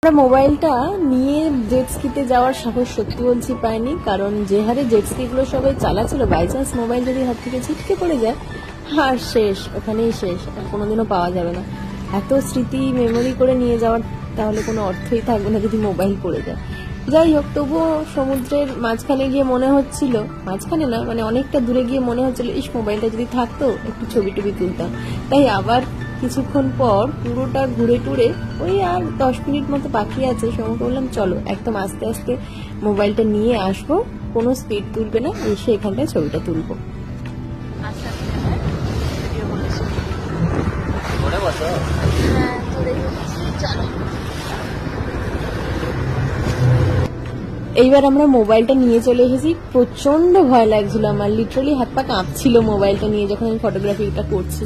আমরা মোবাইলটা নিয়ে জেট স্কিতে যাওয়ার সাহস সত্যি বলছি পাইনি, কারণ যে হারে জেট স্কি গুলো সবাই চালাচ্ছিল, বাই চান্স মোবাইল যদি হাত থেকে ছিটকে পড়ে যায় আর শেষ, ওখানেই শেষ, আর কোনোদিনও পাওয়া যাবে না। এত স্মৃতি মেমোরি করে নিয়ে যাওয়ার তাহলে কোনো অর্থই থাকবে না যদি মোবাইল পড়ে যায়। যাই হোক, তবুও সমুদ্রের মাঝখানে গিয়ে মনে হচ্ছিল, মাঝখানে না মানে অনেকটা দূরে গিয়ে মনে হচ্ছিল ইস মোবাইলটা যদি থাকতো একটু ছবি টবি তুলতাম। তাই আবার কিছুক্ষণ পর পুরোটা ঘুরে টুরে ওই আর 10 মিনিট মতো বাকি আছে, সময় বললাম চলো একদম আস্তে আস্তে মোবাইলটা নিয়ে আসবো, কোনো স্পিড তুলবে না, এসে এখানটায় ছবিটা তুলবো। এইবার আমরা মোবাইলটা নিয়ে চলে এসেছি। প্রচন্ড ভয় লাগছিল আমার, লিটারালি হাত পা কাঁপছিল মোবাইলটা নিয়ে যখন আমি ফটোগ্রাফিটা করছি।